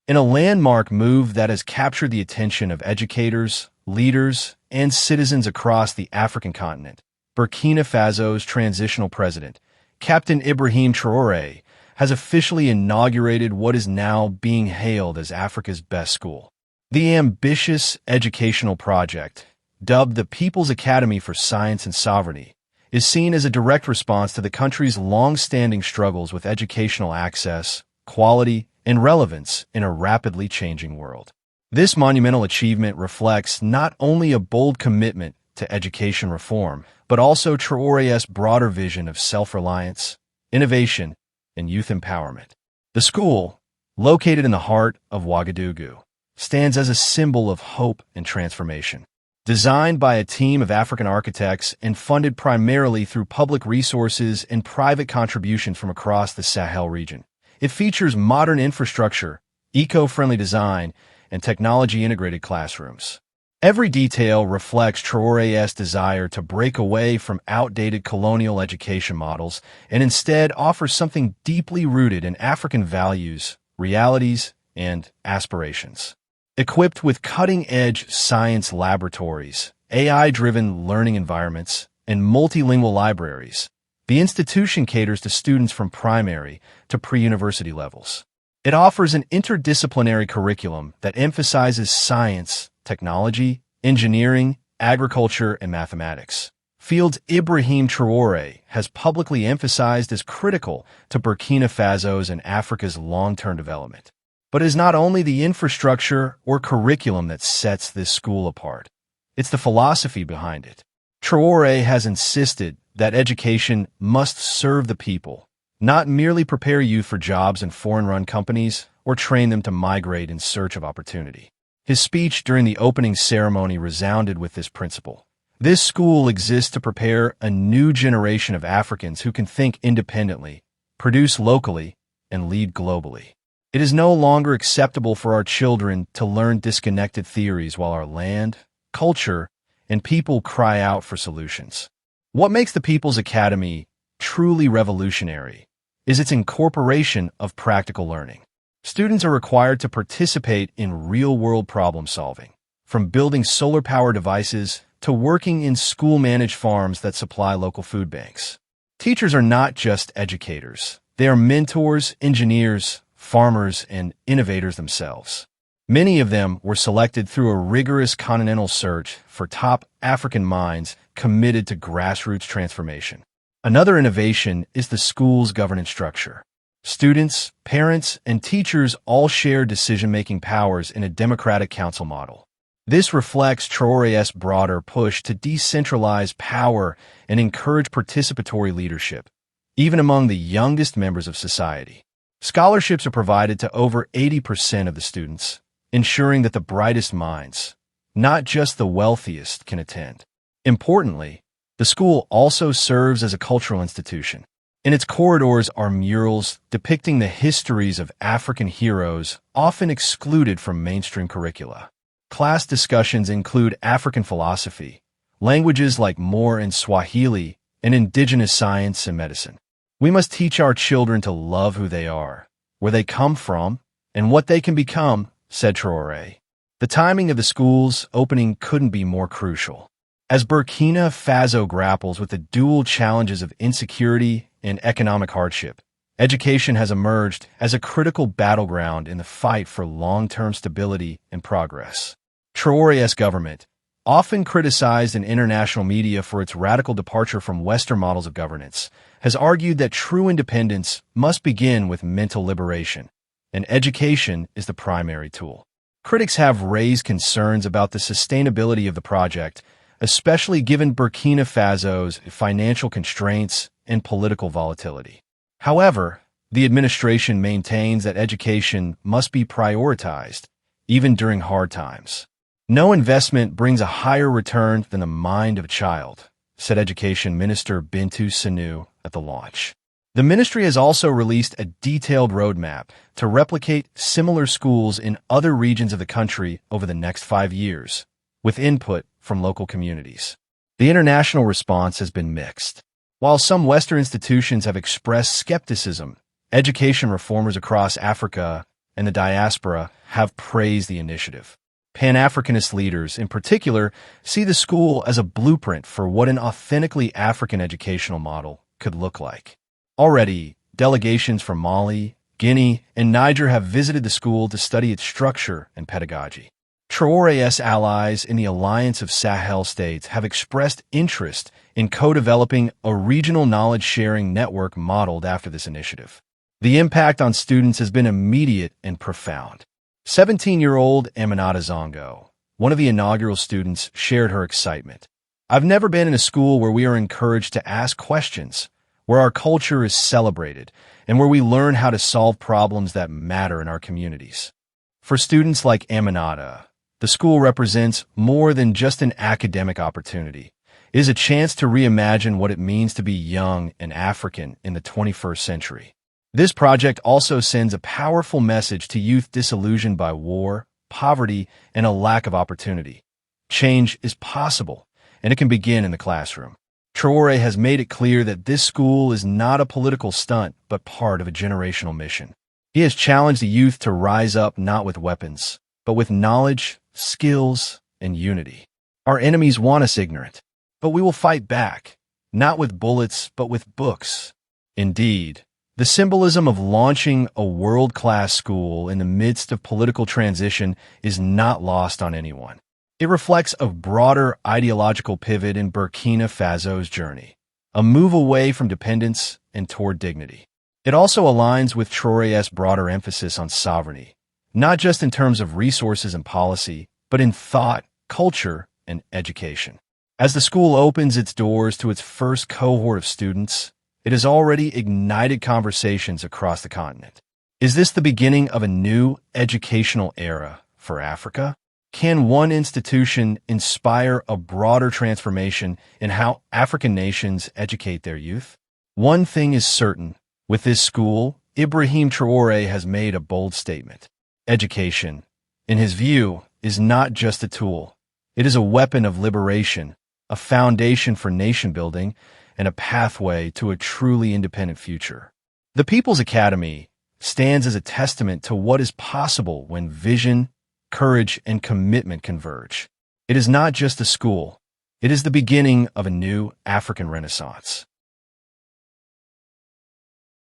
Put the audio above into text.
In a landmark move that has captured the attention of educators, leaders, and citizens across the African continent, Burkina Faso's transitional president, Captain Ibrahim Traore, has officially inaugurated what is now being hailed as Africa's best school. The ambitious educational project, dubbed the People's Academy for Science and Sovereignty, is seen as a direct response to the country's long-standing struggles with educational access, quality, and relevance in a rapidly changing world. This monumental achievement reflects not only a bold commitment to education reform, but also Traore's broader vision of self-reliance, innovation, and youth empowerment. The school, located in the heart of Ouagadougou, stands as a symbol of hope and transformation. Designed by a team of African architects and funded primarily through public resources and private contributions from across the Sahel region, it features modern infrastructure, eco-friendly design, and technology-integrated classrooms. Every detail reflects Traore's desire to break away from outdated colonial education models and instead offer something deeply rooted in African values, realities, and aspirations. Equipped with cutting-edge science laboratories, AI-driven learning environments, and multilingual libraries, the institution caters to students from primary to pre-university levels. It offers an interdisciplinary curriculum that emphasizes science, technology, engineering, agriculture, and mathematics. Fields Ibrahim Traore has publicly emphasized as critical to Burkina Faso's and Africa's long-term development. But it is not only the infrastructure or curriculum that sets this school apart. It's the philosophy behind it. Traore has insisted that education must serve the people, not merely prepare youth for jobs in foreign-run companies or train them to migrate in search of opportunity. His speech during the opening ceremony resounded with this principle. This school exists to prepare a new generation of Africans who can think independently, produce locally, and lead globally. It is no longer acceptable for our children to learn disconnected theories while our land, culture, and people cry out for solutions. What makes the People's Academy truly revolutionary is its incorporation of practical learning. Students are required to participate in real-world problem-solving, from building solar power devices to working in school-managed farms that supply local food banks. Teachers are not just educators. They are mentors, engineers, farmers, and innovators themselves. Many of them were selected through a rigorous continental search for top African minds committed to grassroots transformation. Another innovation is the school's governance structure. Students, parents, and teachers all share decision-making powers in a democratic council model. This reflects Traore's broader push to decentralize power and encourage participatory leadership, even among the youngest members of society. Scholarships are provided to over 80% of the students, ensuring that the brightest minds, not just the wealthiest, can attend. Importantly, the school also serves as a cultural institution. In its corridors are murals depicting the histories of African heroes often excluded from mainstream curricula. Class discussions include African philosophy, languages like Moor and Swahili, and indigenous science and medicine. We must teach our children to love who they are, where they come from, and what they can become, said Traore. The timing of the school's opening couldn't be more crucial. As Burkina Faso grapples with the dual challenges of insecurity and economic hardship, education has emerged as a critical battleground in the fight for long-term stability and progress. Traore's government, often criticized in international media for its radical departure from Western models of governance, has argued that true independence must begin with mental liberation, and education is the primary tool. Critics have raised concerns about the sustainability of the project, especially given Burkina Faso's financial constraints and political volatility. However, the administration maintains that education must be prioritized, even during hard times. No investment brings a higher return than the mind of a child, said Education Minister Bintou Sanu at the launch. The ministry has also released a detailed roadmap to replicate similar schools in other regions of the country over the next 5 years, with input from local communities. The international response has been mixed. While some Western institutions have expressed skepticism, education reformers across Africa and the diaspora have praised the initiative. Pan-Africanist leaders, in particular, see the school as a blueprint for what an authentically African educational model could look like. Already, delegations from Mali, Guinea, and Niger have visited the school to study its structure and pedagogy. Traore's allies in the Alliance of Sahel States have expressed interest in co-developing a regional knowledge-sharing network modeled after this initiative. The impact on students has been immediate and profound. 17-year-old Aminata Zongo, one of the inaugural students, shared her excitement. "I've never been in a school where we are encouraged to ask questions, where our culture is celebrated, and where we learn how to solve problems that matter in our communities." For students like Aminata, the school represents more than just an academic opportunity. It is a chance to reimagine what it means to be young and African in the 21st century. This project also sends a powerful message to youth disillusioned by war, poverty, and a lack of opportunity. Change is possible, and it can begin in the classroom. Traore has made it clear that this school is not a political stunt, but part of a generational mission. He has challenged the youth to rise up not with weapons, but with knowledge, skills, and unity. "Our enemies want us ignorant, but we will fight back, not with bullets, but with books." Indeed, the symbolism of launching a world-class school in the midst of political transition is not lost on anyone. It reflects a broader ideological pivot in Burkina Faso's journey, a move away from dependence and toward dignity. It also aligns with Traore's broader emphasis on sovereignty, not just in terms of resources and policy, but in thought, culture, and education. As the school opens its doors to its first cohort of students, it has already ignited conversations across the continent. Is this the beginning of a new educational era for Africa? Can one institution inspire a broader transformation in how African nations educate their youth? One thing is certain. With this school, Ibrahim Traore has made a bold statement. Education, in his view, is not just a tool. It is a weapon of liberation, a foundation for nation building, and a pathway to a truly independent future. The People's Academy stands as a testament to what is possible when vision, courage, and commitment converge. It is not just a school. It is the beginning of a new African Renaissance.